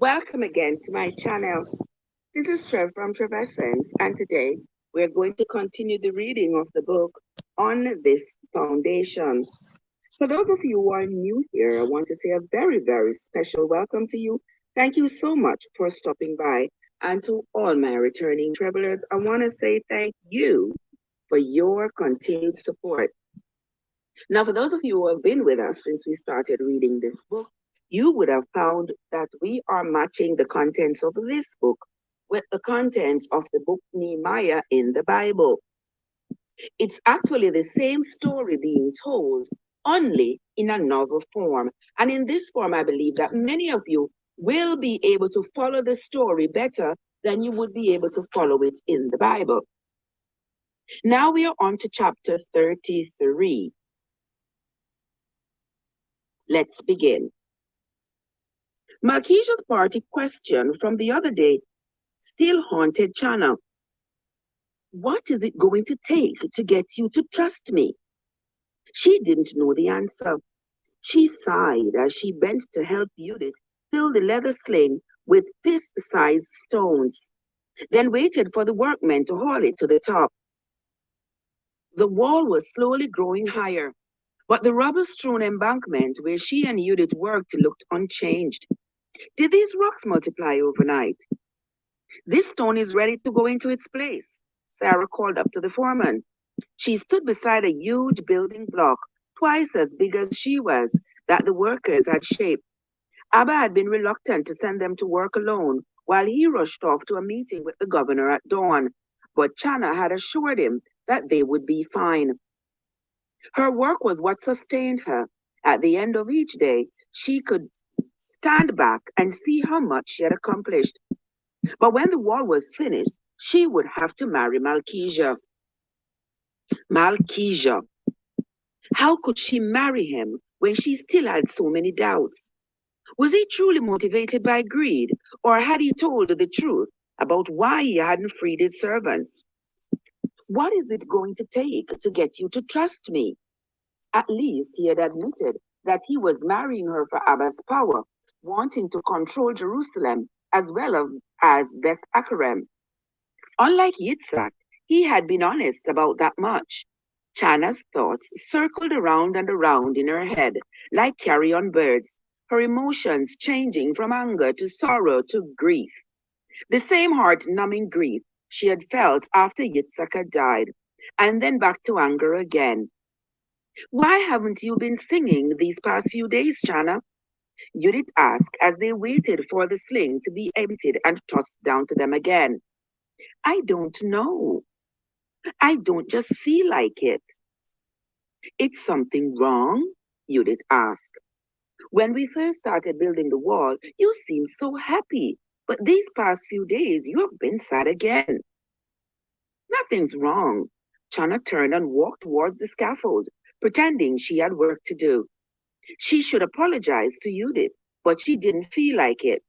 Welcome again to my channel. This is Trev from Trevessence, and today we're going to continue the reading of the book On This Foundation. For those of you who are new here, I want to say a very, very special welcome to you. Thank you so much for stopping by. And to all my returning travelers, I want to say thank you for your continued support. Now, for those of you who have been with us since we started reading this book, you would have found that we are matching the contents of this book with the contents of the book Nehemiah in the Bible. It's actually the same story being told, only in another form. And in this form, I believe that many of you will be able to follow the story better than you would be able to follow it in the Bible. Now we are on to chapter 33. Let's begin. Malkijah's party question from the other day still haunted Chana. What is it going to take to get you to trust me? She didn't know the answer. She sighed as she bent to help Judith fill the leather sling with fist-sized stones, then waited for the workmen to haul it to the top. The wall was slowly growing higher, but the rubble-strewn embankment where she and Judith worked looked unchanged. Did these rocks multiply overnight? This stone is ready to go into its place, Sarah called up to the foreman. She stood beside a huge building block, twice as big as she was, that the workers had shaped. Abba had been reluctant to send them to work alone while he rushed off to a meeting with the governor at dawn, but Chana had assured him that they would be fine. Her work was what sustained her. At the end of each day, she could stand back and see how much she had accomplished. But when the wall was finished, she would have to marry Malkijah. Malkijah. How could she marry him when she still had so many doubts? Was he truly motivated by greed, or had he told her the truth about why he hadn't freed his servants? What is it going to take to get you to trust me? At least he had admitted that he was marrying her for Abba's power, wanting to control Jerusalem as well as Beth Akarem. Unlike Yitzhak, he had been honest about that much. Chana's thoughts circled around and around in her head like carrion birds, her emotions changing from anger to sorrow to grief. The same heart-numbing grief she had felt after Yitzhak had died, and then back to anger again. Why haven't you been singing these past few days, Chana? Judith asked as they waited for the sling to be emptied and tossed down to them again. I don't know. I don't just feel like it. Is something wrong? Judith asked. When we first started building the wall, you seemed so happy, but these past few days you have been sad again. Nothing's wrong. Chana turned and walked towards the scaffold, pretending she had work to do. She should apologize to Judith, but she didn't feel like it.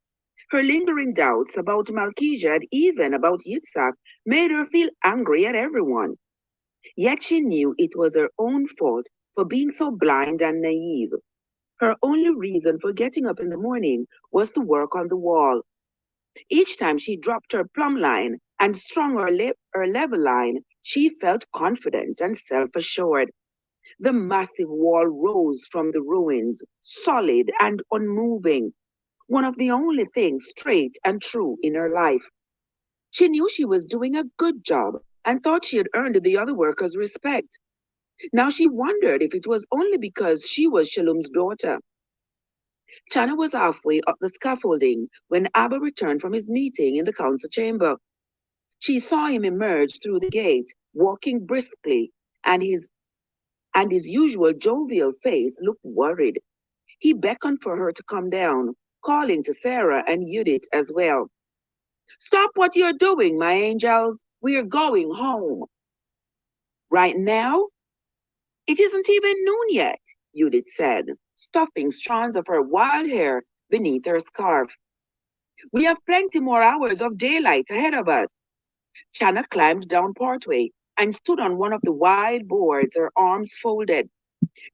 Her lingering doubts about Malkijah and even about Yitzhak made her feel angry at everyone. Yet she knew it was her own fault for being so blind and naive. Her only reason for getting up in the morning was to work on the wall. Each time she dropped her plumb line and strung her level line, she felt confident and self-assured. The massive wall rose from the ruins, solid and unmoving, one of the only things straight and true in her life. She knew she was doing a good job and thought she had earned the other workers' respect. Now she wondered if it was only because she was Shalom's daughter. Chana was halfway up the scaffolding when Abba returned from his meeting in the council chamber. She saw him emerge through the gate, walking briskly, and his usual jovial face looked worried. He beckoned for her to come down, calling to Sarah and Judith as well. Stop what you're doing, my angels. We're going home. Right now? It isn't even noon yet, Judith said, stuffing strands of her wild hair beneath her scarf. We have plenty more hours of daylight ahead of us. Chana climbed down partway and stood on one of the wide boards, her arms folded.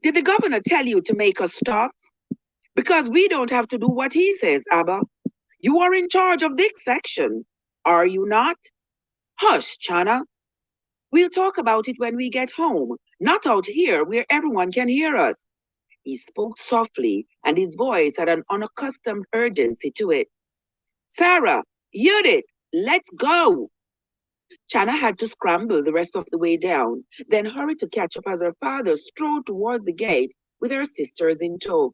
Did the governor tell you to make us stop? Because we don't have to do what he says, Abba. You are in charge of this section, are you not? Hush, Chana. We'll talk about it when we get home, not out here where everyone can hear us. He spoke softly, and his voice had an unaccustomed urgency to it. Sarah, Judith, let's go. Chana had to scramble the rest of the way down, then hurry to catch up as her father strode towards the gate with her sisters in tow.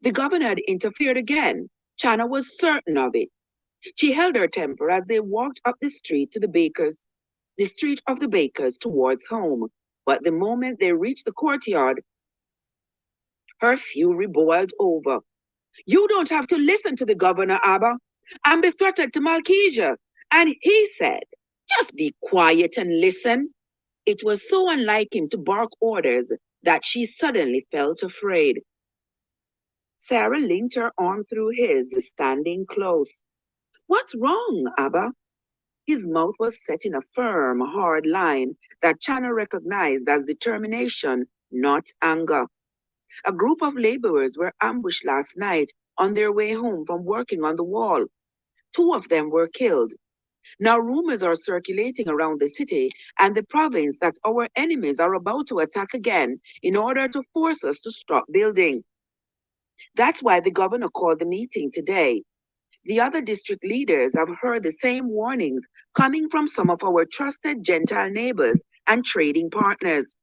The governor had interfered again. Chana was certain of it. She held her temper as they walked up the street of the bakers towards home. But the moment they reached the courtyard, her fury boiled over. You don't have to listen to the governor, Abba. I'm betrothed to Malchijah. And he said, just be quiet and listen. It was so unlike him to bark orders that she suddenly felt afraid. Sarah linked her arm through his, standing close. What's wrong, Abba? His mouth was set in a firm, hard line that Chana recognized as determination, not anger. A group of laborers were ambushed last night on their way home from working on the wall. 2 of them were killed. Now rumors are circulating around the city and the province that our enemies are about to attack again in order to force us to stop building. That's why the governor called the meeting today. The other district leaders have heard the same warnings coming from some of our trusted Gentile neighbors and trading partners.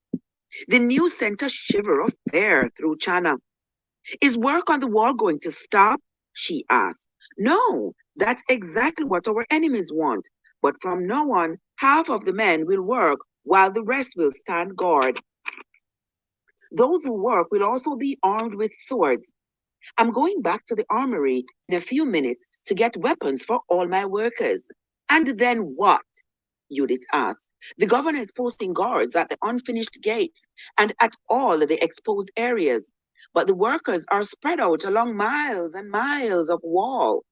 The news sent a shiver of fear through Chana. Is work on the wall going to stop? She asked. No, that's exactly what our enemies want. But from now on, half of the men will work while the rest will stand guard. Those who work will also be armed with swords. I'm going back to the armory in a few minutes to get weapons for all my workers. And then what? Judith asked. The governor is posting guards at the unfinished gates and at all the exposed areas. But the workers are spread out along miles and miles of wall.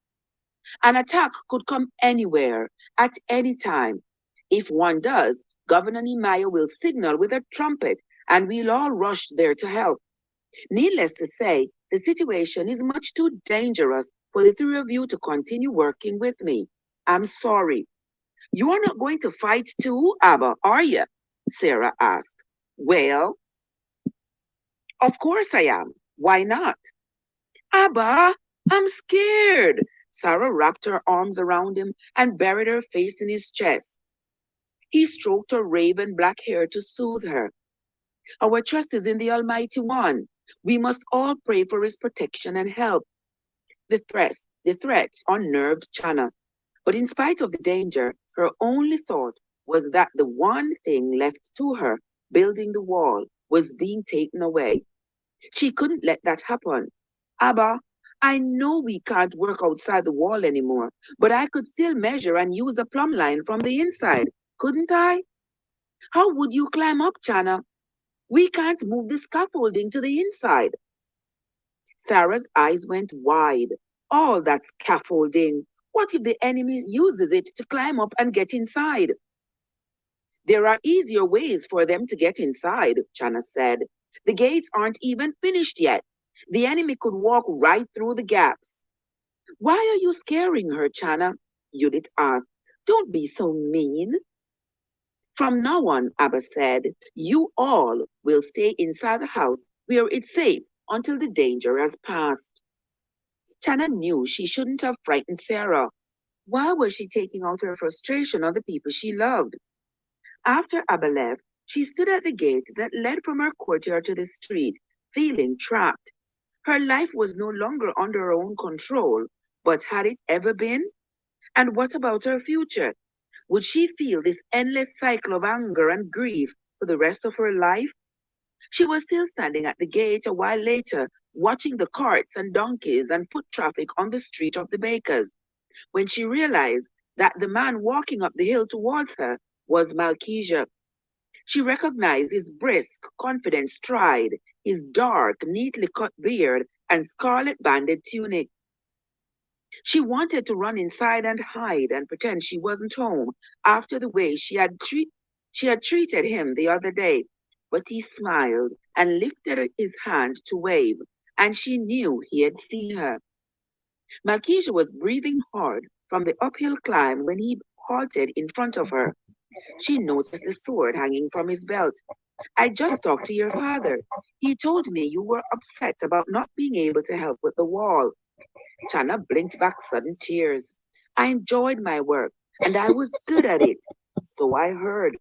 An attack could come anywhere, at any time. If one does, Governor Nehemiah will signal with a trumpet and we'll all rush there to help. Needless to say, the situation is much too dangerous for the 3 of you to continue working with me. I'm sorry. You are not going to fight too, Abba, are you? Sarah asked. Well, of course I am. Why not? Abba, I'm scared. Sarah wrapped her arms around him and buried her face in his chest. He stroked her raven black hair to soothe her. Our trust is in the Almighty One. We must all pray for his protection and help. The threats unnerved Chana. But in spite of the danger, her only thought was that the one thing left to her, building the wall, was being taken away. She couldn't let that happen. Abba, I know we can't work outside the wall anymore, but I could still measure and use a plumb line from the inside, couldn't I? How would you climb up, Chana? We can't move the scaffolding to the inside. Sarah's eyes went wide. All that scaffolding. What if the enemy uses it to climb up and get inside? There are easier ways for them to get inside, Chana said. The gates aren't even finished yet. The enemy could walk right through the gaps. Why are you scaring her, Chana? Judith asked. Don't be so mean. From now on, Abba said, you all will stay inside the house where it's safe until the danger has passed. Chana knew she shouldn't have frightened Sarah. Why was she taking out her frustration on the people she loved? After Abba left, she stood at the gate that led from her courtyard to the street, feeling trapped. Her life was no longer under her own control, but had it ever been? And what about her future? Would she feel this endless cycle of anger and grief for the rest of her life? She was still standing at the gate a while later, watching the carts and donkeys and foot traffic on the street of the bakers, when she realized that the man walking up the hill towards her was Malchijah. She recognized his brisk, confident stride, his dark, neatly cut beard, and scarlet-banded tunic. She wanted to run inside and hide and pretend she wasn't home after the way she had treated him the other day. But he smiled and lifted his hand to wave, and she knew he had seen her. Malkesia was breathing hard from the uphill climb when he halted in front of her. She noticed the sword hanging from his belt. I just talked to your father. He told me you were upset about not being able to help with the wall. Chana blinked back sudden tears. I enjoyed my work, and I was good at it. So I heard.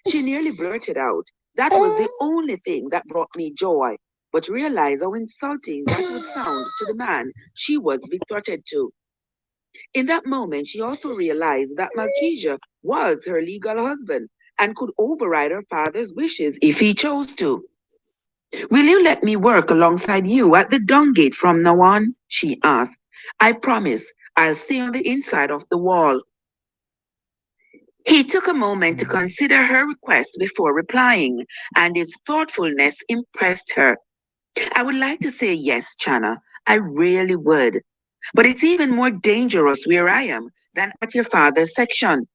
She nearly blurted out. That was the only thing that brought me joy, but realized how insulting that would sound to the man she was betrothed to. In that moment, she also realized that Malkesia was her legal husband and could override her father's wishes if he chose to. Will you let me work alongside you at the dung gate from now on? She asked. I promise I'll stay on the inside of the wall. He took a moment to consider her request before replying, and his thoughtfulness impressed her. I would like to say yes, Chana. I really would. But it's even more dangerous where I am than at your father's section.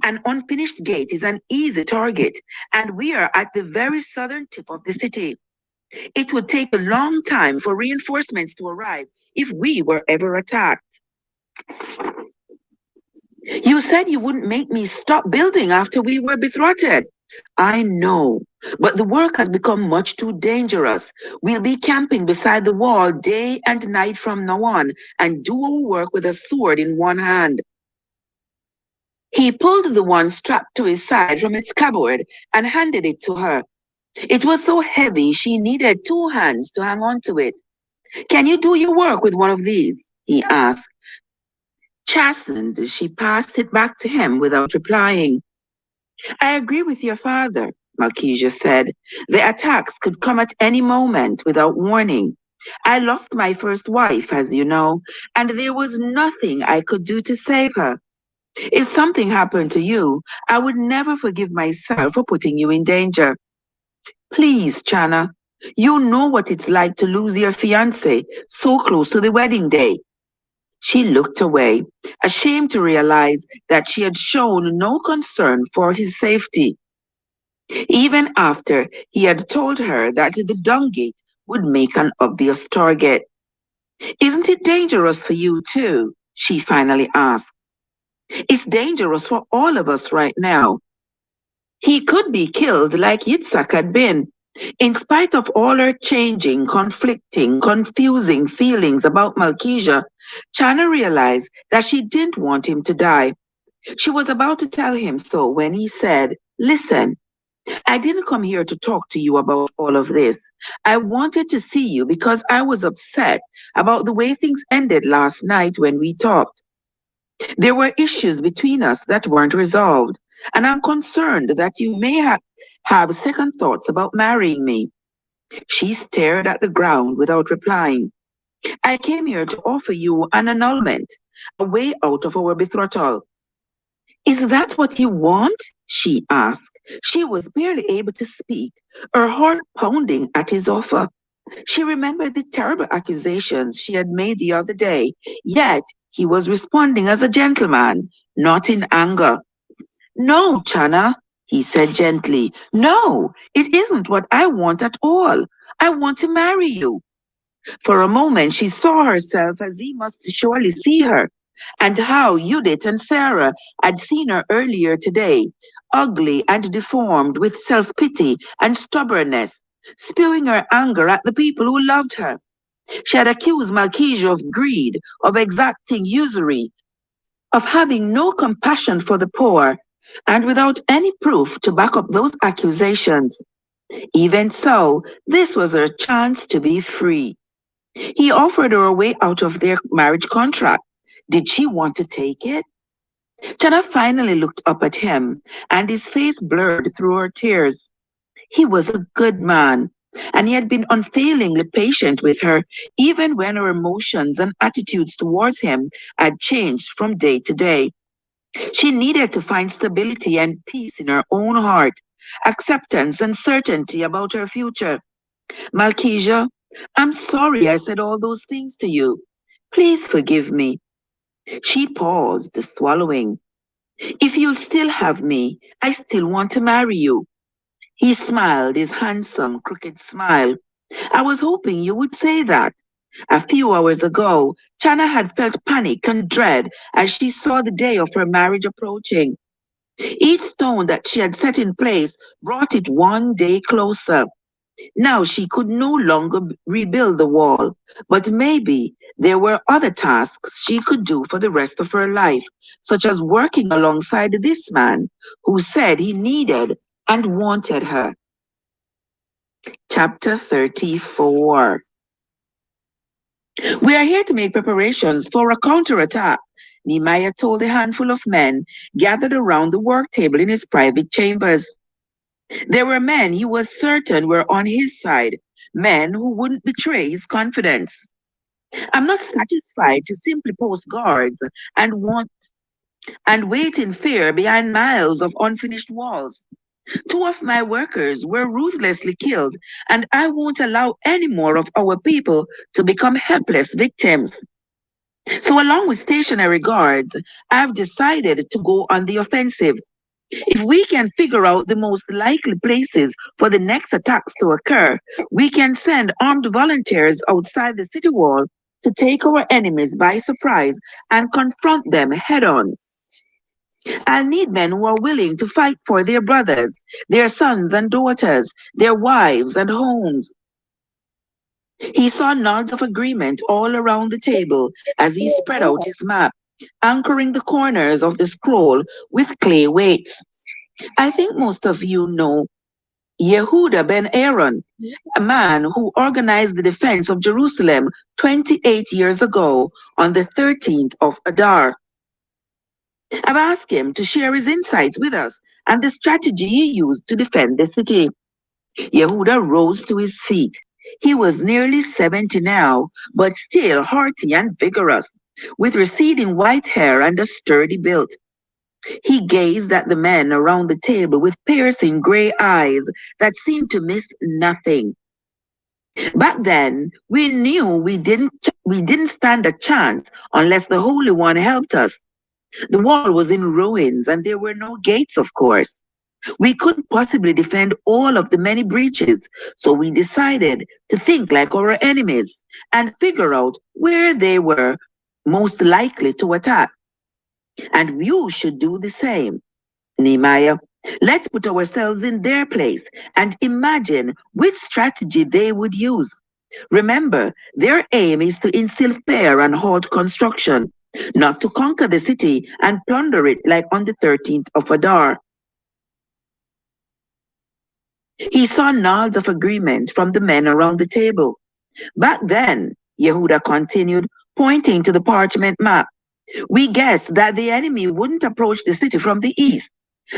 An unfinished gate is an easy target, and we are at the very southern tip of the city. It would take a long time for reinforcements to arrive if we were ever attacked. You said you wouldn't make me stop building after we were betrothed. I know, but the work has become much too dangerous. We'll be camping beside the wall day and night from now on and do our work with a sword in one hand. He pulled the one strapped to his side from its scabbard and handed it to her. It was so heavy she needed two hands to hang on to it. Can you do your work with one of these? He asked. Chastened, she passed it back to him without replying. I agree with your father, Malkesia said. The attacks could come at any moment without warning. I lost my first wife, as you know, and there was nothing I could do to save her. If something happened to you, I would never forgive myself for putting you in danger. Please, Chana, you know what it's like to lose your fiancé so close to the wedding day. She looked away, ashamed to realize that she had shown no concern for his safety. Even after he had told her that the dung gate would make an obvious target. Isn't it dangerous for you too? She finally asked. It's dangerous for all of us right now. He could be killed like Yitzhak had been. In spite of all her changing, conflicting, confusing feelings about Malkesia, Chana realized that she didn't want him to die. She was about to tell him so when he said, Listen, I didn't come here to talk to you about all of this. I wanted to see you because I was upset about the way things ended last night when we talked. There were issues between us that weren't resolved, and I'm concerned that you may have second thoughts about marrying me. She stared at the ground without replying. I came here to offer you an annulment, a way out of our betrothal. Is that what you want? She asked. She was barely able to speak, her heart pounding at his offer. She remembered the terrible accusations she had made the other day, yet he was responding as a gentleman, not in anger. No, Chana, he said gently. No, it isn't what I want at all. I want to marry you. For a moment, she saw herself as he must surely see her, and how Judith and Sarah had seen her earlier today, ugly and deformed with self-pity and stubbornness, spewing her anger at the people who loved her. She had accused Malkesia of greed, of exacting usury, of having no compassion for the poor, and without any proof to back up those accusations. Even so, this was her chance to be free. He offered her a way out of their marriage contract. Did she want to take it? Chana finally looked up at him, and his face blurred through her tears. He was a good man, and he had been unfailingly patient with her, even when her emotions and attitudes towards him had changed from day to day. She needed to find stability and peace in her own heart, acceptance and certainty about her future. Malkesia, I'm sorry I said all those things to you. Please forgive me. She paused, swallowing. If you'll still have me, I still want to marry you. He smiled, his handsome, crooked smile. I was hoping you would say that. A few hours ago, Chana had felt panic and dread as she saw the day of her marriage approaching. Each stone that she had set in place brought it one day closer. Now she could no longer rebuild the wall, but maybe there were other tasks she could do for the rest of her life, such as working alongside this man who said he needed and wanted her. Chapter 34. We are here to make preparations for a counterattack, Nehemiah told a handful of men gathered around the work table in his private chambers. There were men he was certain were on his side, men who wouldn't betray his confidence. I'm not satisfied to simply post guards and wait in fear behind miles of unfinished walls. 2 of my workers were ruthlessly killed, and I won't allow any more of our people to become helpless victims. So, along with stationary guards, I've decided to go on the offensive. If we can figure out the most likely places for the next attacks to occur, we can send armed volunteers outside the city wall to take our enemies by surprise and confront them head on. I'll need men who are willing to fight for their brothers, their sons and daughters, their wives and homes. He saw nods of agreement all around the table as he spread out his map, anchoring the corners of the scroll with clay weights. I think most of you know Yehuda ben Aaron, a man who organized the defense of Jerusalem 28 years ago on the 13th of Adar. I've asked him to share his insights with us and the strategy he used to defend the city. Yehuda rose to his feet. He was nearly 70 now, but still hearty and vigorous, with receding white hair and a sturdy build. He gazed at the men around the table with piercing gray eyes that seemed to miss nothing. Back then, we knew we didn't stand a chance unless the Holy One helped us. The wall was in ruins and there were no gates, of course. We couldn't possibly defend all of the many breaches, so we decided to think like our enemies and figure out where they were most likely to attack. And you should do the same. Nehemiah, let's put ourselves in their place and imagine which strategy they would use. Remember, their aim is to instill fear and halt construction, not to conquer the city and plunder it like on the 13th of Adar. He saw nods of agreement from the men around the table. Back then, Yehuda continued, pointing to the parchment map, we guessed that the enemy wouldn't approach the city from the east.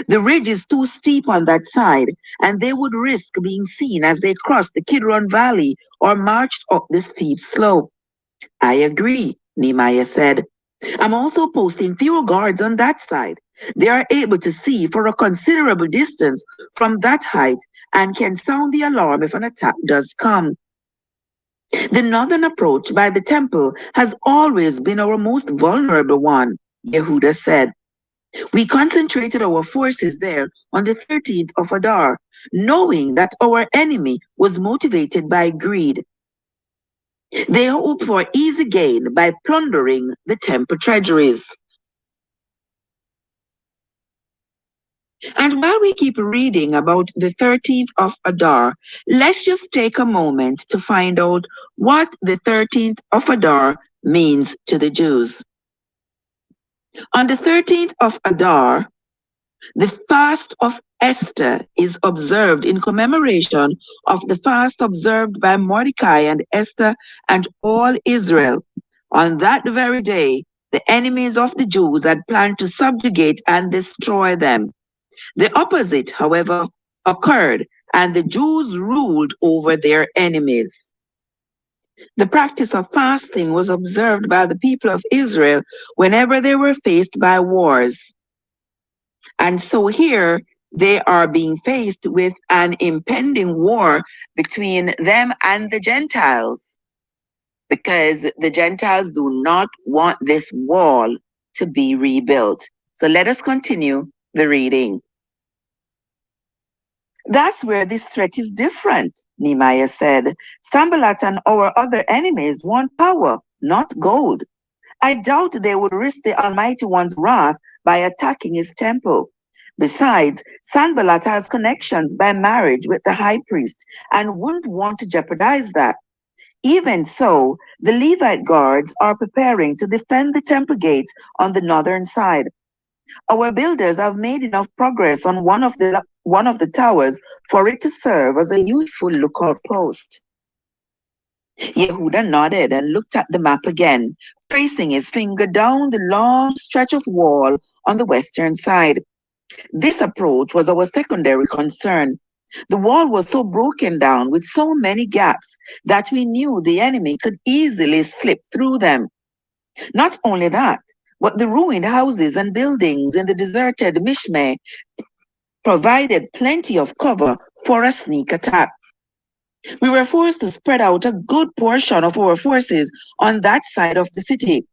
The ridge is too steep on that side, and they would risk being seen as they crossed the Kidron Valley or marched up the steep slope. I agree, Nehemiah said. I'm also posting fewer guards on that side. They are able to see for a considerable distance from that height and can sound the alarm if an attack does come. The northern approach by the temple has always been our most vulnerable one, Yehuda said. We concentrated our forces there on the 13th of Adar, knowing that our enemy was motivated by greed. They hoped for easy gain by plundering the temple treasuries. And while we keep reading about the 13th of Adar, let's just take a moment to find out what the 13th of Adar means to the Jews. On the 13th of Adar, the fast of Esther is observed in commemoration of the fast observed by Mordecai and Esther and all Israel. On that very day, the enemies of the Jews had planned to subjugate and destroy them. The opposite, however, occurred, and the Jews ruled over their enemies. The practice of fasting was observed by the people of Israel whenever they were faced by wars. And so here they are being faced with an impending war between them and the Gentiles, because the Gentiles do not want this wall to be rebuilt. So let us continue the reading. That's where this threat is different, Nehemiah said. Sanballat and our other enemies want power, not gold. I doubt they would risk the Almighty One's wrath by attacking his temple. Besides, Sanballat has connections by marriage with the high priest and wouldn't want to jeopardize that. Even so, the Levite guards are preparing to defend the temple gates on the northern side. Our builders have made enough progress on one of the towers for it to serve as a useful lookout post. Yehuda nodded and looked at the map again, tracing his finger down the long stretch of wall on the western side. This approach was our secondary concern. The wall was so broken down with so many gaps that we knew the enemy could easily slip through them. Not only that, but the ruined houses and buildings in the deserted Mishme provided plenty of cover for a sneak attack. We were forced to spread out a good portion of our forces on that side of the city.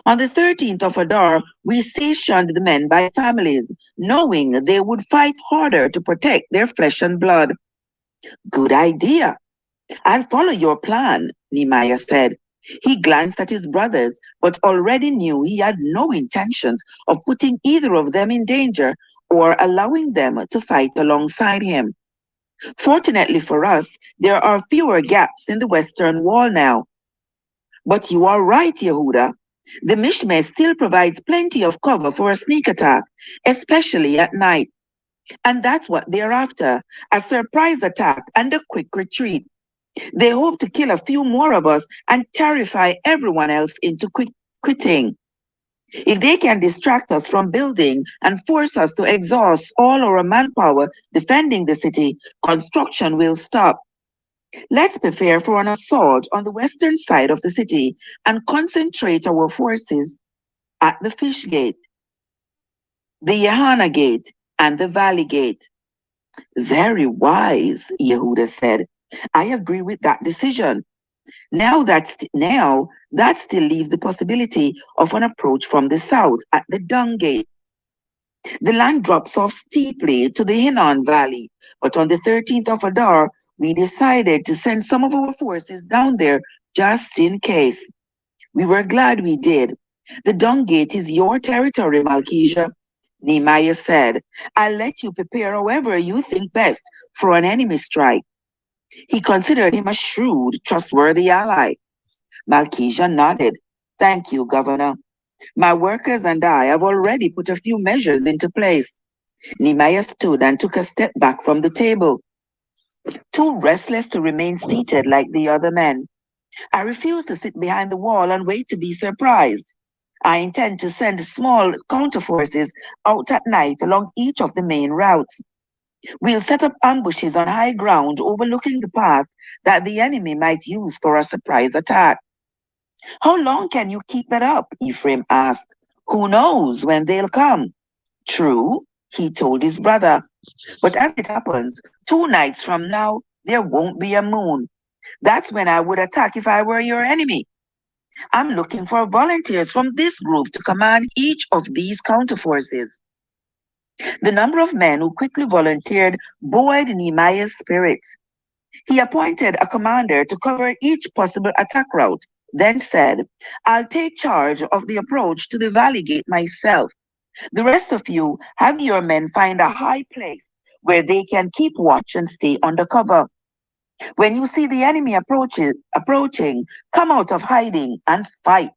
On the 13th of Adar, we stationed the men by families, knowing they would fight harder to protect their flesh and blood. Good idea. I'll follow your plan, Nehemiah said. He glanced at his brothers, but already knew he had no intentions of putting either of them in danger or allowing them to fight alongside him. Fortunately for us, there are fewer gaps in the western wall now. But you are right, Yehuda. The Mishme still provides plenty of cover for a sneak attack, especially at night. And that's what they're after, a surprise attack and a quick retreat. They hope to kill a few more of us and terrify everyone else into quitting. If they can distract us from building and force us to exhaust all our manpower defending the city, construction will stop. Let's prepare for an assault on the western side of the city and concentrate our forces at the Fish Gate, the Yehana Gate, and the Valley Gate. Very wise, Yehuda said. I agree with that decision. Now that still leaves the possibility of an approach from the south at the Dung Gate. The land drops off steeply to the Hinnon Valley, but on the 13th of Adar, we decided to send some of our forces down there just in case. We were glad we did. The Dung Gate is your territory, Malkijah, Nehemiah said. I'll let you prepare however you think best for an enemy strike. He considered him a shrewd, trustworthy ally. Malkijah nodded. Thank you, Governor. My workers and I have already put a few measures into place. Nehemiah stood and took a step back from the table, too restless to remain seated like the other men. I refuse to sit behind the wall and wait to be surprised. I intend to send small counterforces out at night along each of the main routes. We'll set up ambushes on high ground overlooking the path that the enemy might use for a surprise attack. How long can you keep that up? Ephraim asked. Who knows when they'll come? True, he told his brother. But as it happens, 2 nights from now, there won't be a moon. That's when I would attack if I were your enemy. I'm looking for volunteers from this group to command each of these counterforces. The number of men who quickly volunteered buoyed Nehemiah's spirits. He appointed a commander to cover each possible attack route, then said, I'll take charge of the approach to the Valley Gate myself. The rest of you have your men find a high place where they can keep watch and stay under cover. When you see the enemy approaching, come out of hiding and fight.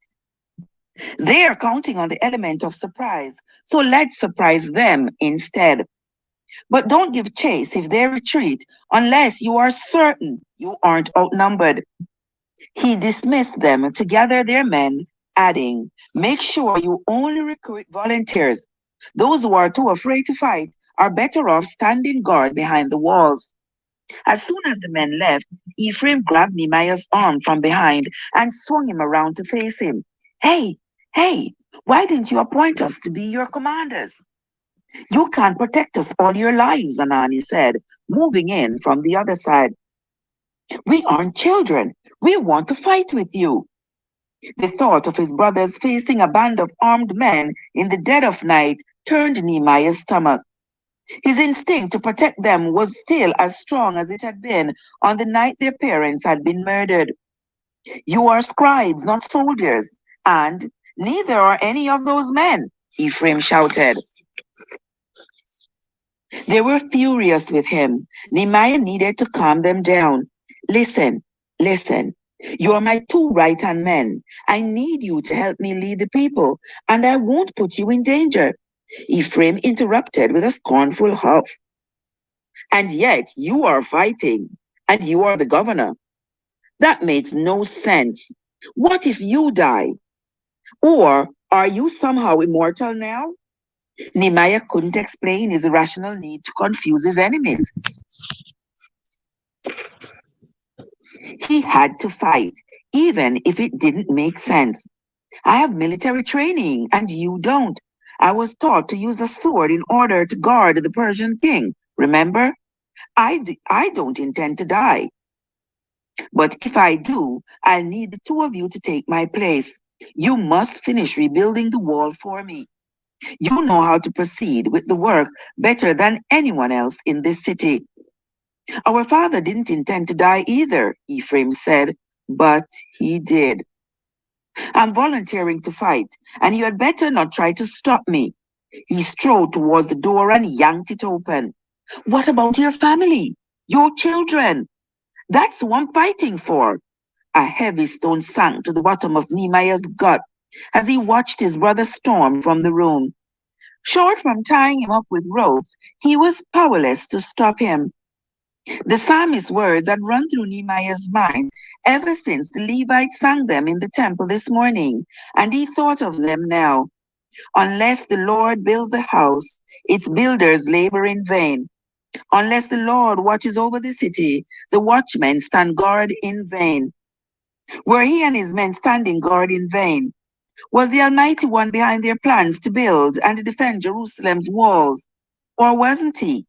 They are counting on the element of surprise, so let's surprise them instead. But don't give chase if they retreat unless you are certain you aren't outnumbered. He dismissed them to gather their men, adding, make sure you only recruit volunteers. Those who are too afraid to fight are better off standing guard behind the walls. As soon as the men left, Ephraim grabbed Nehemiah's arm from behind and swung him around to face him. Hey, why didn't you appoint us to be your commanders? You can't protect us all your lives, Anani said, moving in from the other side. We aren't children. We want to fight with you. The thought of his brothers facing a band of armed men in the dead of night turned Nehemiah's stomach. His instinct to protect them was still as strong as it had been on the night their parents had been murdered. You are scribes, not soldiers. And neither are any of those men, Ephraim shouted. They were furious with him. Nehemiah needed to calm them down. Listen, listen. You are my two right-hand men. I need you to help me lead the people, and I won't put you in danger. Ephraim interrupted with a scornful huff. And yet you are fighting, and you are the governor. That makes no sense. What if you die? Or are you somehow immortal now? Nehemiah couldn't explain his irrational need to confuse his enemies. He had to fight, even if it didn't make sense. I have military training, and you don't. I was taught to use a sword in order to guard the Persian king. Remember? I don't intend to die. But if I do, I'll need the two of you to take my place. You must finish rebuilding the wall for me. You know how to proceed with the work better than anyone else in this city. Our father didn't intend to die either, Ephraim said, but he did. I'm volunteering to fight, and you had better not try to stop me. He strode towards the door and yanked it open. What about your family? Your children? That's who I'm fighting for. A heavy stone sank to the bottom of Nehemiah's gut as he watched his brother storm from the room. Short from tying him up with ropes, he was powerless to stop him. The psalmist's words had run through Nehemiah's mind ever since the Levites sang them in the temple this morning, and he thought of them now. Unless the Lord builds the house, its builders labor in vain. Unless the Lord watches over the city, the watchmen stand guard in vain. Were he and his men standing guard in vain? Was the Almighty One behind their plans to build and defend Jerusalem's walls? Or wasn't he?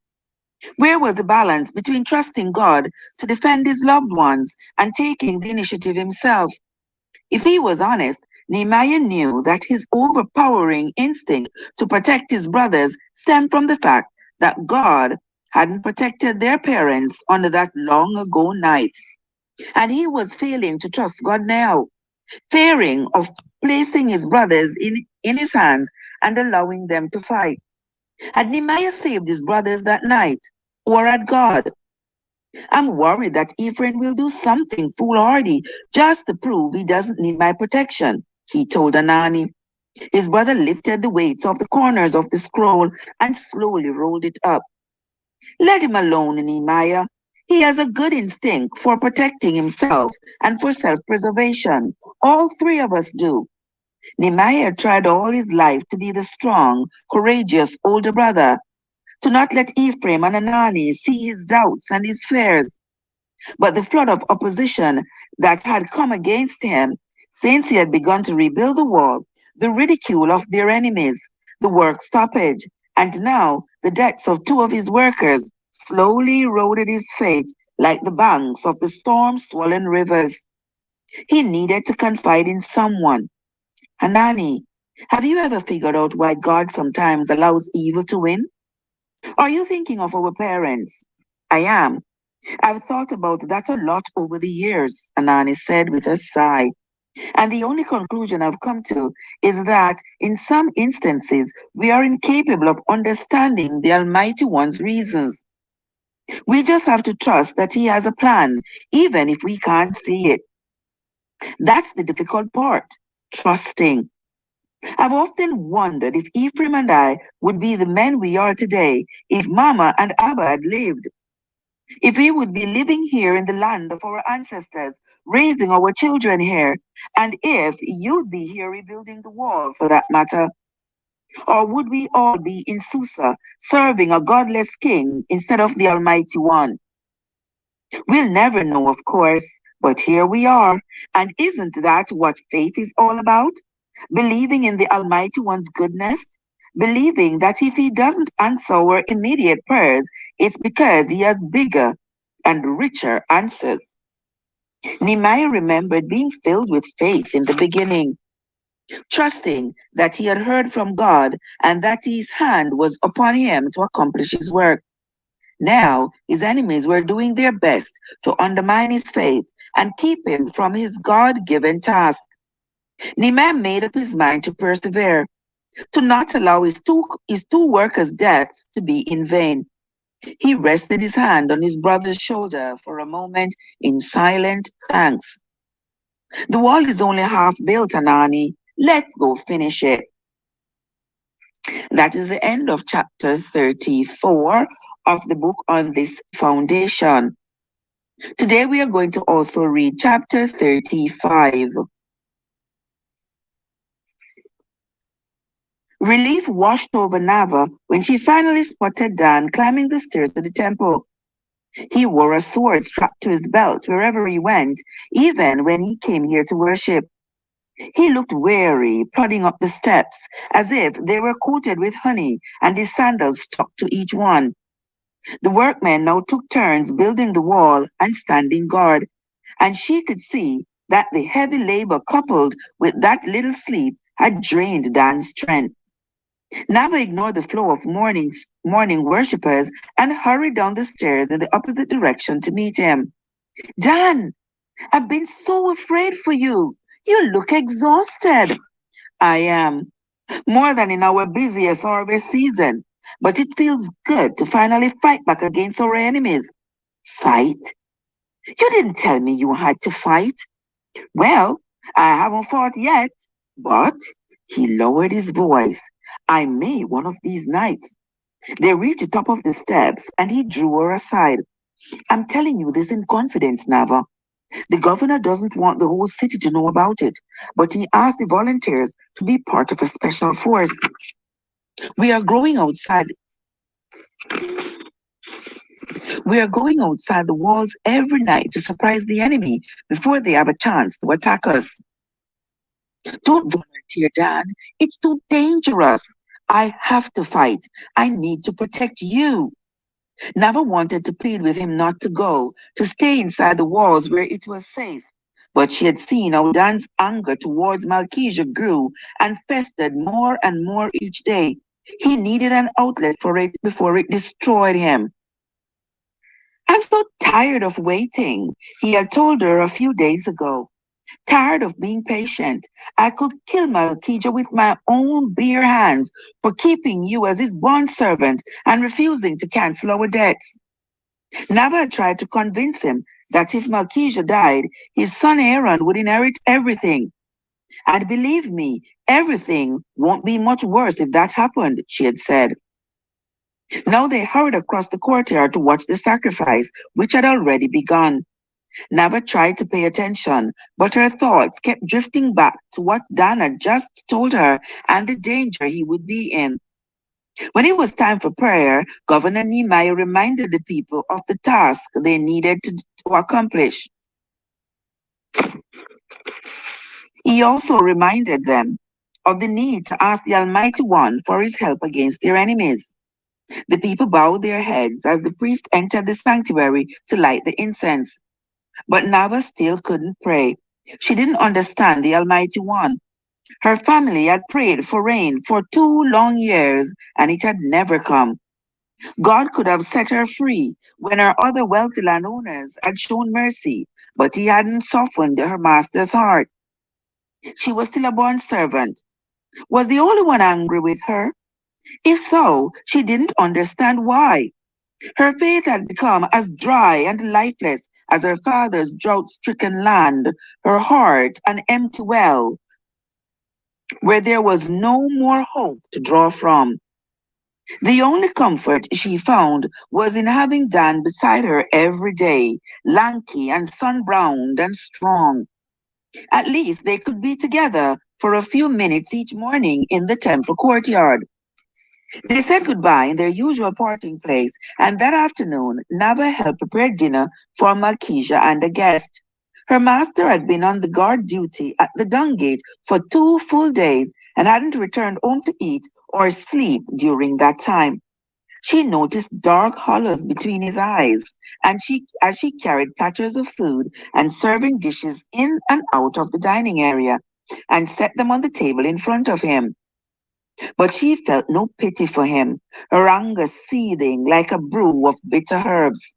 Where was the balance between trusting God to defend his loved ones and taking the initiative himself? If he was honest, Nehemiah knew that his overpowering instinct to protect his brothers stemmed from the fact that God hadn't protected their parents on that long ago night. And he was failing to trust God now, fearing of placing his brothers in his hands and allowing them to fight. Had Nehemiah saved his brothers that night? Or had God? I'm worried that Ephraim will do something foolhardy just to prove he doesn't need my protection, he told Hanani. His brother lifted the weights off the corners of the scroll and slowly rolled it up. Let him alone, Nehemiah. He has a good instinct for protecting himself and for self-preservation. All three of us do. Nehemiah tried all his life to be the strong, courageous older brother, to not let Ephraim and Hanani see his doubts and his fears. But the flood of opposition that had come against him since he had begun to rebuild the wall, the ridicule of their enemies, the work stoppage, and now the deaths of two of his workers slowly eroded his faith like the banks of the storm-swollen rivers. He needed to confide in someone. Hanani, have you ever figured out why God sometimes allows evil to win? Are you thinking of our parents? I am. I've thought about that a lot over the years, Hanani said with a sigh. And the only conclusion I've come to is that in some instances, we are incapable of understanding the Almighty One's reasons. We just have to trust that He has a plan, even if we can't see it. That's the difficult part, trusting. I've often wondered if Ephraim and I would be the men we are today if Mama and Abba had lived. If we would be living here in the land of our ancestors, raising our children here, and if you'd be here rebuilding the wall for that matter. Or would we all be in Susa, serving a godless king instead of the Almighty One? We'll never know, of course, but here we are. And isn't that what faith is all about? Believing in the Almighty One's goodness, believing that if He doesn't answer our immediate prayers, it's because He has bigger and richer answers. Nehemiah remembered being filled with faith in the beginning, trusting that he had heard from God and that His hand was upon him to accomplish his work. Now his enemies were doing their best to undermine his faith and keep him from his God-given task. Nehemiah made up his mind to persevere, to not allow his two workers' deaths to be in vain. He rested his hand on his brother's shoulder for a moment in silent thanks. The wall is only half built, Anani. Let's go finish it. That is the end of chapter 34 of the book on this foundation. Today we are going to also read chapter 35. Relief washed over Nava when she finally spotted Dan climbing the stairs to the temple. He wore a sword strapped to his belt wherever he went, even when he came here to worship. He looked weary, plodding up the steps, as if they were coated with honey and his sandals stuck to each one. The workmen now took turns building the wall and standing guard, and she could see that the heavy labor coupled with that little sleep had drained Dan's strength. Nava ignored the flow of morning worshippers and hurried down the stairs in the opposite direction to meet him. Dan, I've been so afraid for you. You look exhausted. I am. More than in our busiest harvest season. But it feels good to finally fight back against our enemies. Fight? You didn't tell me you had to fight. Well, I haven't fought yet, but he lowered his voice. I may one of these nights. They reached the top of the steps and he drew her aside. I'm telling you this in confidence, Nava. The governor doesn't want the whole city to know about it, but he asked the volunteers to be part of a special force. We are growing outside. We are going outside the walls every night to surprise the enemy before they have a chance to attack us. Don't volunteer, Dan. It's too dangerous. I have to fight. I need to protect you. Nava wanted to plead with him not to go, to stay inside the walls where it was safe. But she had seen how Dan's anger towards Malkesia grew and festered more and more each day. He needed an outlet for it before it destroyed him. I'm so tired of waiting, he had told her a few days ago. Tired of being patient. I could kill Malkesia with my own bare hands for keeping you as his bondservant and refusing to cancel our debts. Nava tried to convince him that if Malkesia died, his son Aaron would inherit everything. And believe me, everything won't be much worse if that happened, she had said. Now they hurried across the courtyard to watch the sacrifice, which had already begun. Nava tried to pay attention, but her thoughts kept drifting back to what Dan had just told her and the danger he would be in. When it was time for prayer, Governor Nehemiah reminded the people of the task they needed to accomplish. He also reminded them of the need to ask the Almighty One for his help against their enemies. The people bowed their heads as the priest entered the sanctuary to light the incense. But Nava still couldn't pray. She didn't understand the Almighty One. Her family had prayed for rain for 2 long years, and it had never come. God could have set her free when her other wealthy landowners had shown mercy, but he hadn't softened her master's heart. She was still a bond servant. Was the only one angry with her? If so, she didn't understand why. Her faith had become as dry and lifeless as her father's drought-stricken land, her heart an empty well, where there was no more hope to draw from. The only comfort she found was in having Dan beside her every day, lanky and sun-browned and strong. At least they could be together for a few minutes each morning in the temple courtyard. They said goodbye in their usual parting place, and that afternoon Nava helped prepare dinner for Malkesia and a guest. Her master had been on the guard duty at the dung gate for 2 full days and hadn't returned home to eat or sleep during that time. She noticed dark hollows between his eyes, and as she carried platters of food and serving dishes in and out of the dining area, and set them on the table in front of him. But she felt no pity for him, her anger seething like a brew of bitter herbs.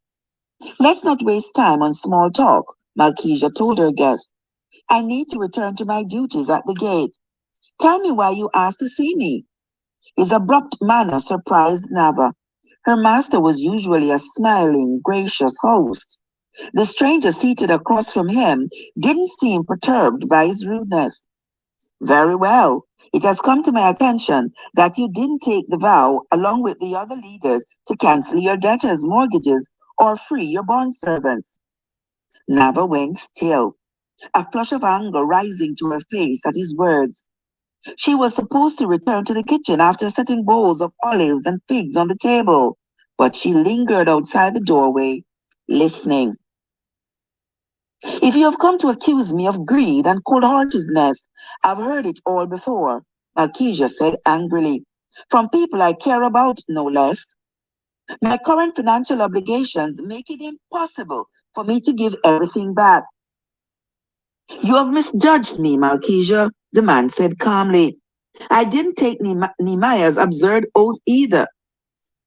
Let's not waste time on small talk, Malkesia told her guest. I need to return to my duties at the gate. Tell me why you asked to see me. His abrupt manner surprised Nava. Her master was usually a smiling, gracious host. The stranger seated across from him didn't seem perturbed by his rudeness. Very well. It has come to my attention that you didn't take the vow along with the other leaders to cancel your debtors' mortgages or free your bondservants. Nava went still, a flush of anger rising to her face at his words. She was supposed to return to the kitchen after setting bowls of olives and figs on the table, but she lingered outside the doorway, listening. If you have come to accuse me of greed and cold-heartedness, I've heard it all before, Malkesia said angrily. From people I care about, no less. My current financial obligations make it impossible for me to give everything back. You have misjudged me, Malkesia, the man said calmly. I didn't take Nehemiah's absurd oath either.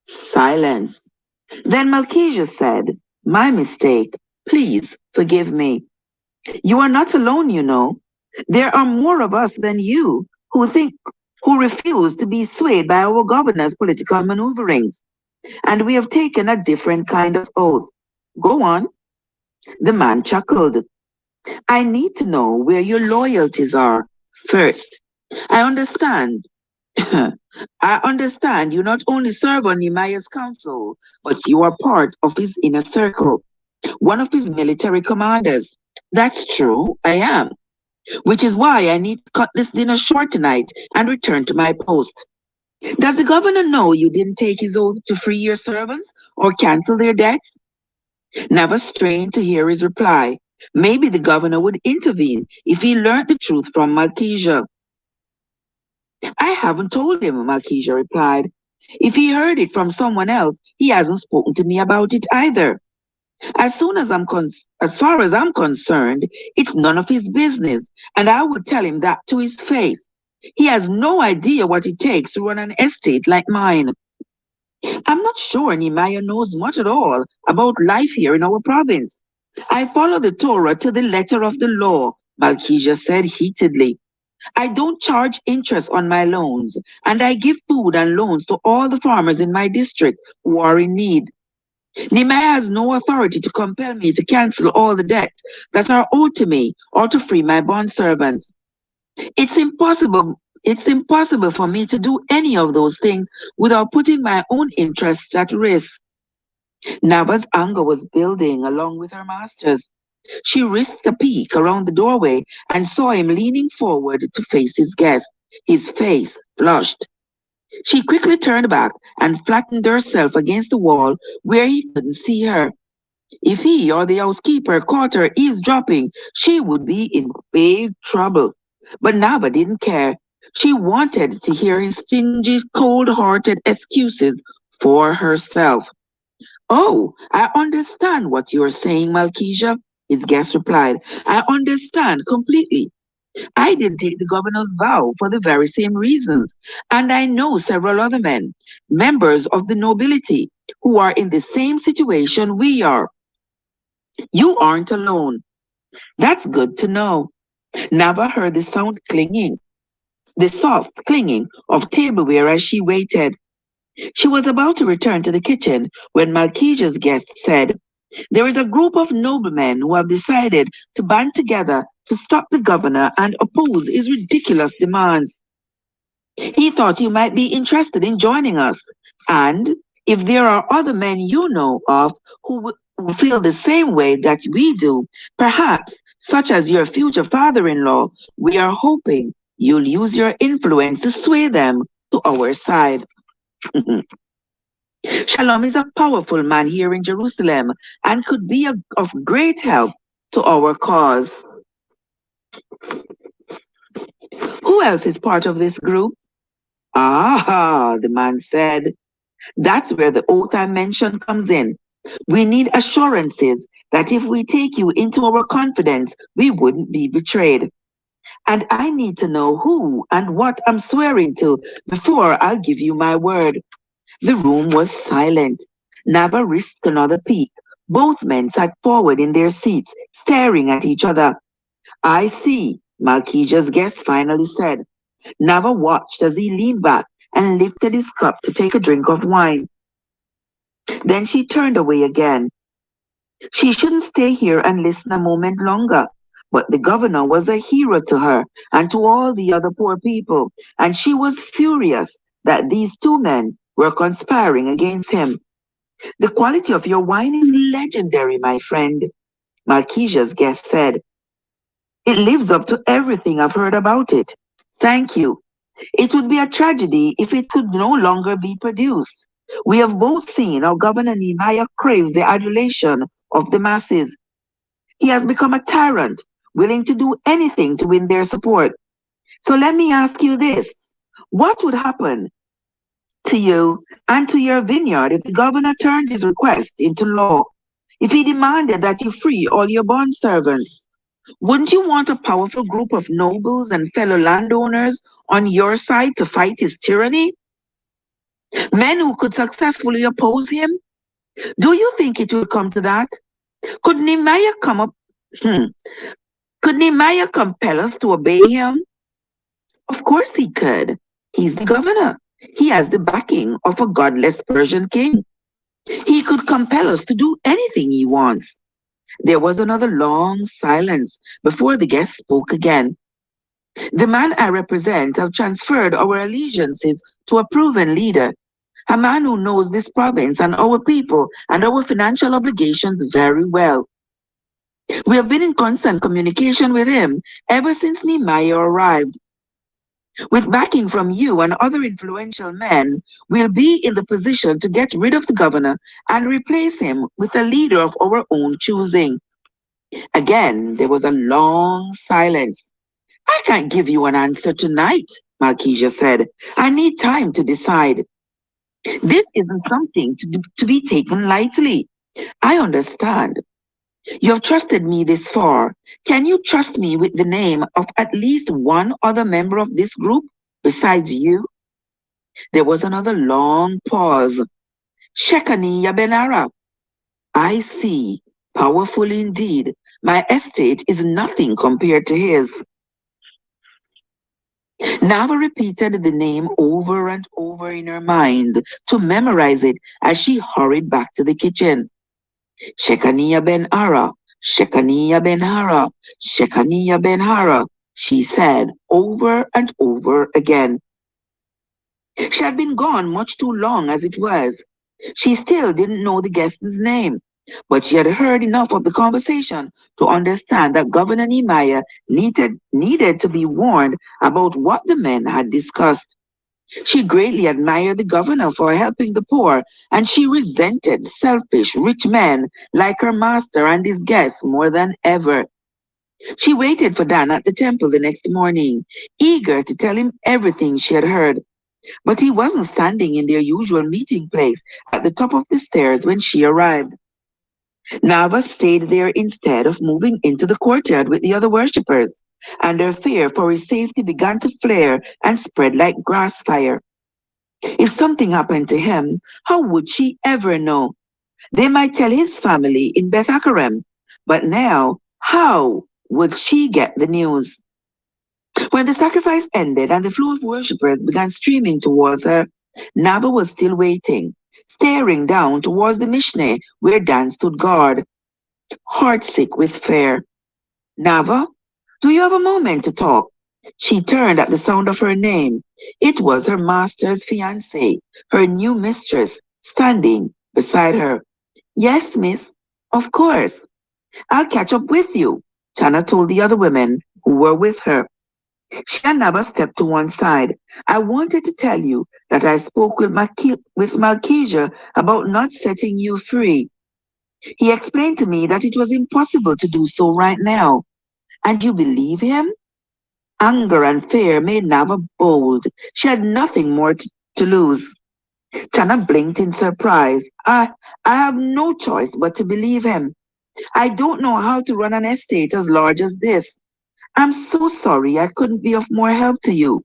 Silence. Then Malkesia said, my mistake. Please forgive me. You are not alone, you know. There are more of us than you who refuse to be swayed by our governor's political maneuverings. And we have taken a different kind of oath. Go on. The man chuckled. I need to know where your loyalties are first. I understand. I understand you not only serve on Nehemiah's council, but you are part of his inner circle, one of his military commanders. That's true, I am. Which is why I need to cut this dinner short tonight and return to my post. Does the governor know you didn't take his oath to free your servants or cancel their debts? Never strained to hear his reply. Maybe the governor would intervene if he learned the truth from Malkesia. I haven't told him, Malkesia replied. If he heard it from someone else, he hasn't spoken to me about it either. As far as I'm concerned, it's none of his business, and I would tell him that to his face. He has no idea what it takes to run an estate like mine. I'm not sure Nehemiah knows much at all about life here in our province. I follow the Torah to the letter of the law, Malkesia said heatedly. I don't charge interest on my loans, and I give food and loans to all the farmers in my district who are in need. Nehemiah has no authority to compel me to cancel all the debts that are owed to me or to free my bondservants. It's impossible for me to do any of those things without putting my own interests at risk. Nava's anger was building along with her master's. She risked a peek around the doorway and saw him leaning forward to face his guest, his face flushed. She quickly turned back and flattened herself against the wall where he couldn't see her. If he or the housekeeper caught her eavesdropping, she would be in big trouble. But Nava didn't care. She wanted to hear his stingy, cold-hearted excuses for herself. Oh, I understand what you're saying, Malkesia, his guest replied. I understand completely. I didn't take the governor's vow for the very same reasons, and I know several other men, members of the nobility, who are in the same situation we are. You aren't alone. That's good to know. Nava heard the soft clinging of tableware as she waited. She was about to return to the kitchen when Malkesia's guest said, there is a group of noblemen who have decided to band together to stop the governor and oppose his ridiculous demands. He thought you might be interested in joining us. And if there are other men you know of who feel the same way that we do, perhaps, such as your future father-in-law, we are hoping you'll use your influence to sway them to our side. Shalom is a powerful man here in Jerusalem and could be of great help to our cause. Who else is part of this group? Ah, the man said. That's where the oath I mentioned comes in. We need assurances that if we take you into our confidence, we wouldn't be betrayed. And I need to know who and what I'm swearing to before I'll give you my word. The room was silent. Nava risked another peek. Both men sat forward in their seats, staring at each other. I see, Malkijah's guest finally said. Nava watched as he leaned back and lifted his cup to take a drink of wine. Then she turned away again. She shouldn't stay here and listen a moment longer. But the governor was a hero to her and to all the other poor people, and she was furious that these two men were conspiring against him. The quality of your wine is legendary, my friend, Malkijah's guest said. It lives up to everything I've heard about it. Thank you. It would be a tragedy if it could no longer be produced. We have both seen how Governor Nehemiah craves the adulation of the masses. He has become a tyrant, willing to do anything to win their support. So let me ask you this. What would happen to you and to your vineyard if the governor turned his request into law? If he demanded that you free all your bond servants? Wouldn't you want a powerful group of nobles and fellow landowners on your side to fight his tyranny? Men who could successfully oppose him? Do you think it would come to that? Could Nehemiah come up? Hmm. Could Nehemiah compel us to obey him? Of course he could. He's the governor. He has the backing of a godless Persian king. He could compel us to do anything he wants. There was another long silence before the guest spoke again. The man I represent have transferred our allegiances to a proven leader, a man who knows this province and our people and our financial obligations very well. We have been in constant communication with him ever since Nehemiah arrived. With backing from you and other influential men, we'll be in the position to get rid of the governor and replace him with a leader of our own choosing. Again, there was a long silence. I can't give you an answer tonight, Malkijah said. I need time to decide. This isn't something to be taken lightly. I understand. You have trusted me this far. Can you trust me with the name of at least one other member of this group besides you? There was another long pause. Shekaniah Ben Ara. I see. Powerful indeed. My estate is nothing compared to his. Nava repeated the name over and over in her mind to memorize it as she hurried back to the kitchen. Shekaniah Ben Ara, Shekaniah Ben Hara, Shekaniah Ben Hara, she said over and over again. She had been gone much too long as it was. She still didn't know the guest's name, but she had heard enough of the conversation to understand that Governor Nehemiah needed to be warned about what the men had discussed. She greatly admired the governor for helping the poor, and she resented selfish, rich men like her master and his guests more than ever. She waited for Dan at the temple the next morning, eager to tell him everything she had heard. But he wasn't standing in their usual meeting place at the top of the stairs when she arrived. Nava stayed there instead of moving into the courtyard with the other worshippers, and her fear for his safety began to flare and spread like grass fire. If something happened to him, how would she ever know? They might tell his family in Beth Hakerem, but now, how would she get the news? When the sacrifice ended and the flow of worshippers began streaming towards her, Nava was still waiting, staring down towards the Mishneh where Dan stood guard, heartsick with fear. Nava, do you have a moment to talk? She turned at the sound of her name. It was her master's fiancée, her new mistress, standing beside her. Yes, miss, of course. I'll catch up with you, Chana told the other women who were with her. She and Nava stepped to one side. I wanted to tell you that I spoke with Malkijah about not setting you free. He explained to me that it was impossible to do so right now. And you believe him? Anger and fear made Nava bold. She had nothing more to lose. Chana blinked in surprise. I have no choice but to believe him. I don't know how to run an estate as large as this. I'm so sorry I couldn't be of more help to you.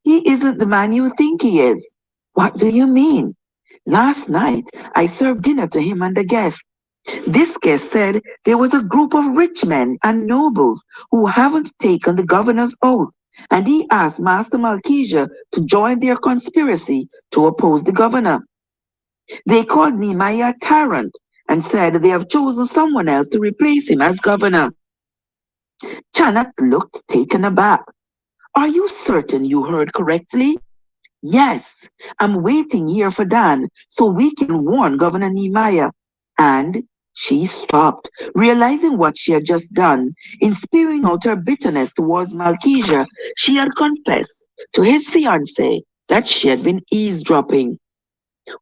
He isn't the man you think he is. What do you mean? Last night I served dinner to him and a guest. This guest said there was a group of rich men and nobles who haven't taken the governor's oath, and he asked Master Malchijah to join their conspiracy to oppose the governor. They called Nehemiah a tyrant and said they have chosen someone else to replace him as governor. Chanat looked taken aback. Are you certain you heard correctly? Yes, I'm waiting here for Dan so we can warn Governor Nehemiah. And she stopped, realizing what she had just done. In spewing out her bitterness towards Malchijah, she had confessed to his fiancée that she had been eavesdropping.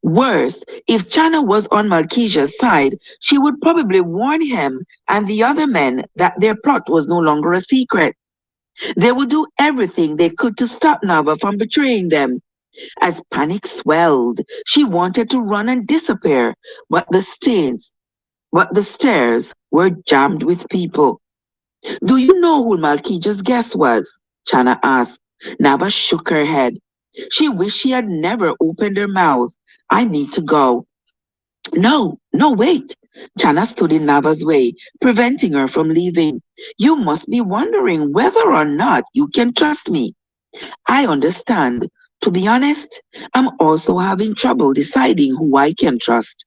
Worse, if Chana was on Malchijah's side, she would probably warn him and the other men that their plot was no longer a secret. They would do everything they could to stop Nava from betraying them. As panic swelled, she wanted to run and disappear, but the stairs were jammed with people. Do you know who Malchijah's guest was? Chana asked. Nava shook her head. She wished she had never opened her mouth. I need to go. No, no, wait. Chana stood in Nava's way, preventing her from leaving. You must be wondering whether or not you can trust me. I understand. To be honest, I'm also having trouble deciding who I can trust.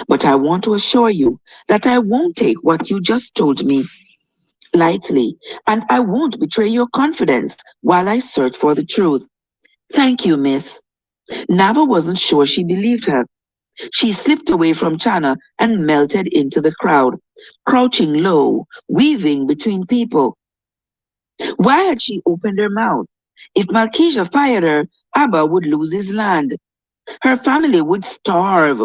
But I want to assure you that I won't take what you just told me lightly, and I won't betray your confidence while I search for the truth. Thank you, miss. Nava wasn't sure she believed her. She slipped away from Chana and melted into the crowd, crouching low, weaving between people. Why had she opened her mouth? If Malchijah fired her, Abba would lose his land. Her family would starve.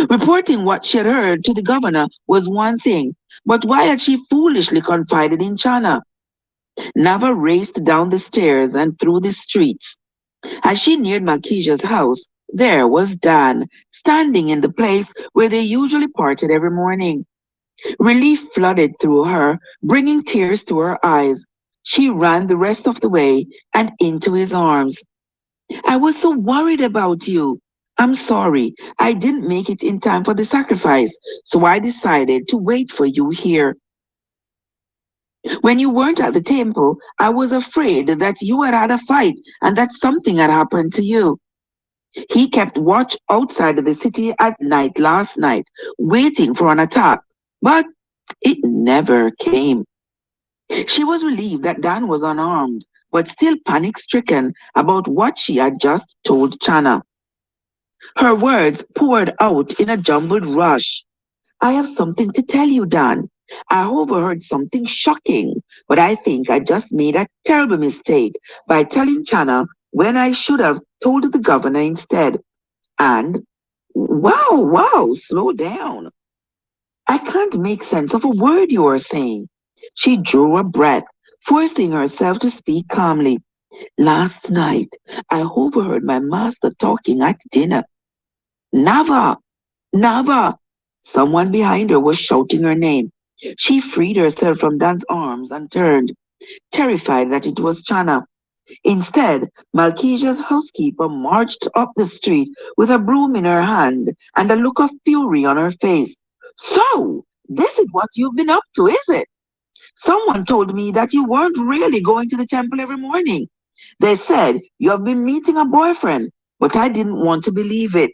Reporting what she had heard to the governor was one thing, but why had she foolishly confided in Chana? Nava raced down the stairs and through the streets. As she neared Malchijah's house, there was Dan, standing in the place where they usually parted every morning. Relief flooded through her, bringing tears to her eyes. She ran the rest of the way and into his arms. I was so worried about you. I'm sorry, I didn't make it in time for the sacrifice, so I decided to wait for you here. When you weren't at the temple, I was afraid that you had had a fight and that something had happened to you. He kept watch outside of the city at night last night, waiting for an attack, but it never came. She was relieved that Dan was unarmed, but still panic-stricken about what she had just told Chana. Her words poured out in a jumbled rush. I have something to tell you, Dan. I overheard something shocking, but I think I just made a terrible mistake by telling Chana when I should have told the governor instead. And, wow, slow down. I can't make sense of a word you are saying. She drew a breath, forcing herself to speak calmly. Last night, I overheard my master talking at dinner. Nava! Nava! Someone behind her was shouting her name. She freed herself from Dan's arms and turned, terrified that it was Chana. Instead, Malchijah's housekeeper marched up the street with a broom in her hand and a look of fury on her face. So, this is what you've been up to, is it? Someone told me that you weren't really going to the temple every morning. They said you have been meeting a boyfriend, but I didn't want to believe it.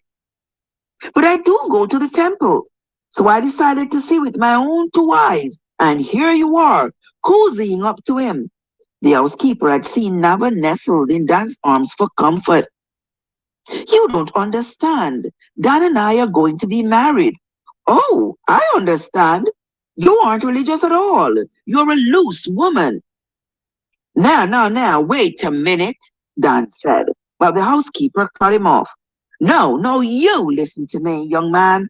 But I do go to the temple. So I decided to see with my own two eyes, and here you are, cozying up to him. The housekeeper had seen Nava nestled in Dan's arms for comfort. You don't understand. Dan and I are going to be married. Oh, I understand. You aren't religious at all. You're a loose woman. Now, wait a minute, Dan said, but the housekeeper cut him off. No, you listen to me, young man.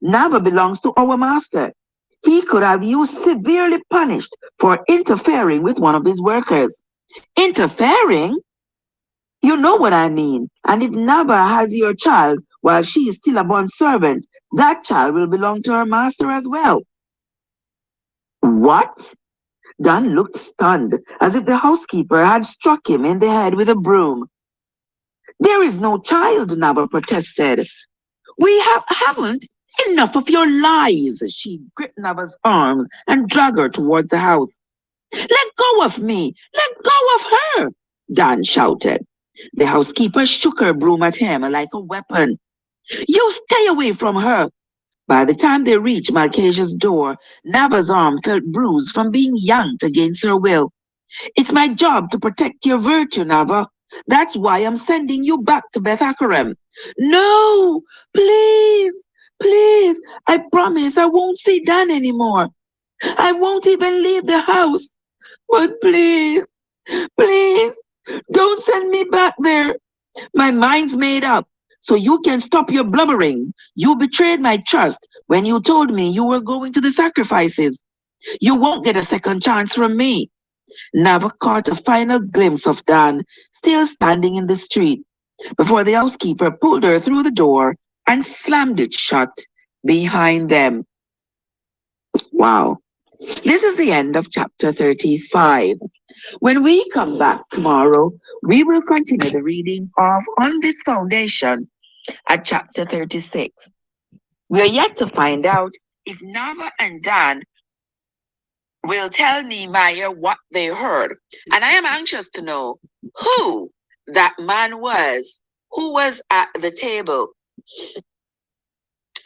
Nava belongs to our master. He could have you severely punished for interfering with one of his workers. Interfering? You know what I mean. And if Nava has your child while she is still a bond servant, that child will belong to her master as well. What? Dan looked stunned, as if the housekeeper had struck him in the head with a broom. There is no child, Nava protested. We haven't Enough of your lies. She gripped Nava's arms and dragged her towards the house. Let go of me! Let go of her! Dan shouted. The housekeeper shook her broom at him like a weapon. You stay away from her! By the time they reached Malcasia's door, Nava's arm felt bruised from being yanked against her will. It's my job to protect your virtue, Nava. That's why I'm sending you back to Beth Akarem. No! Please! Please! I promise I won't see Dan anymore. I won't even leave the house. But please, please, don't send me back there. My mind's made up, so you can stop your blubbering. You betrayed my trust when you told me you were going to the sacrifices. You won't get a second chance from me. Nava caught a final glimpse of Dan still standing in the street before the housekeeper pulled her through the door and slammed it shut behind them. Wow. This is the end of chapter 35. When we come back tomorrow, we will continue the reading of On This Foundation at chapter 36. We are yet to find out if Nava and Dan will tell Nehemiah what they heard. And I am anxious to know who that man was who was at the table.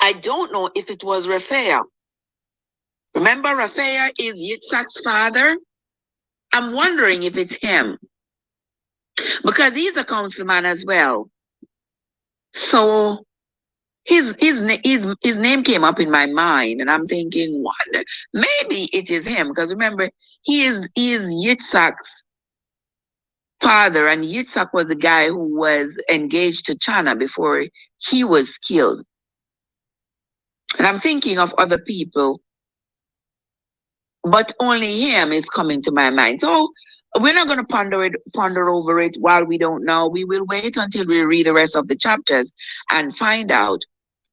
I don't know if it was Raphael. Remember, Raphael is Yitzhak's father? I'm wondering if it's him, because he's a councilman as well. So his name came up in my mind, and I'm thinking, wonder, maybe it is him, because remember, he is Yitzhak's father, and Yitzhak was the guy who was engaged to Chana before he was killed. And I'm thinking of other people, but only him is coming to my mind. So we're not going to ponder over it while we don't know. We will wait until we read the rest of the chapters and find out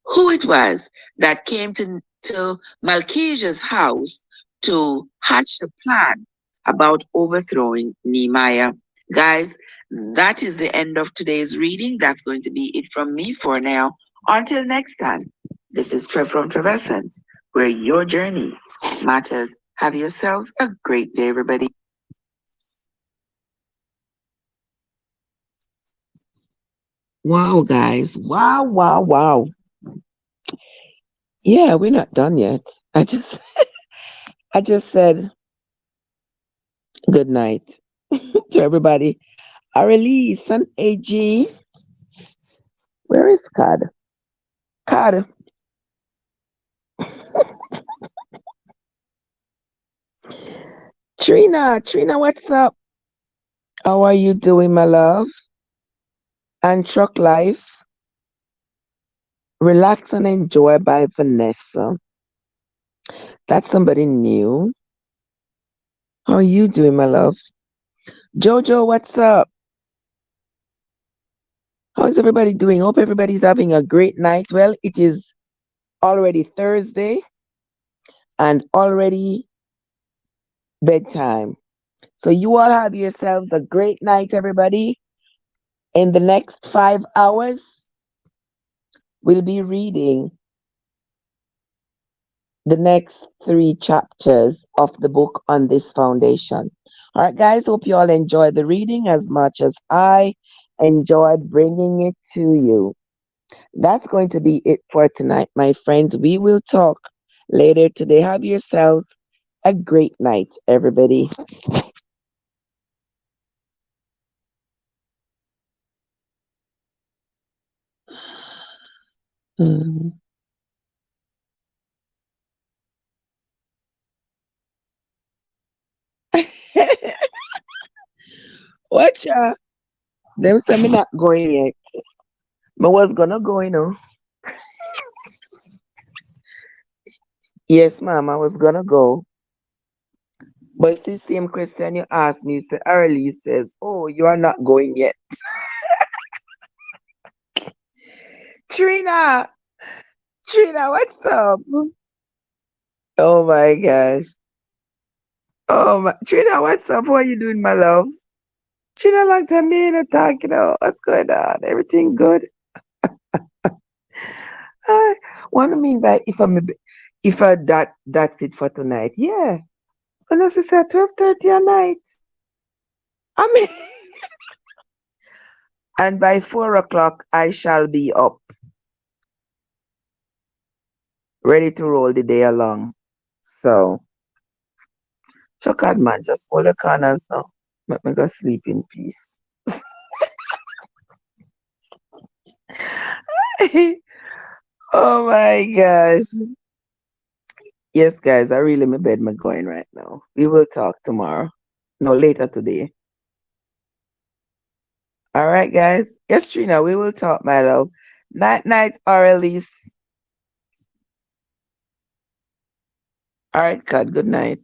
who it was that came to Malchisia's house to hatch a plan about overthrowing Nehemiah. Guys, that is the end of today's reading. That's going to be it from me for now. Until next time, this is Trev from Trevessence, where your journey matters. Have yourselves a great day, everybody. Wow, guys. Wow, wow, wow. Yeah, we're not done yet. I just said good night to everybody. Release and AG. Where is Cad? Cad. Trina, what's up? How are you doing, my love? And Truck Life. Relax and Enjoy by Vanessa. That's somebody new. How are you doing, my love? Jojo, what's up? How is everybody doing? Hope everybody's having a great night. Well, it is already Thursday and already bedtime. So you all have yourselves a great night, everybody. In the next 5 hours, we'll be reading the next 3 chapters of the book On This Foundation. All right, guys, hope you all enjoyed the reading as much as I enjoyed bringing it to you. That's going to be it for tonight, my friends. We will talk later today. Have yourselves a great night, everybody. Watch out. Them say me not going yet. I was gonna go, Yes, ma'am, I was gonna go. But it's the same question you asked me. So early says, oh, you are not going yet. Trina, what's up? Oh my gosh. Oh my Trina, what's up? What are you doing, my love? Trina, long time me in a talk, What's going on? Everything good? What I mean by if I that's it for tonight? Yeah. Unless it's at 12:30 at night. I mean, and by 4 o'clock I shall be up, ready to roll the day along. So, chuck out, man, just hold the corners now. Let me go sleep in peace. Oh my gosh. Yes, guys, I really my bed me going right now. We will talk tomorrow. No, later today. All right, guys. Yes, Trina, we will talk, my love. Night, night, or Elise. All right, God, good night.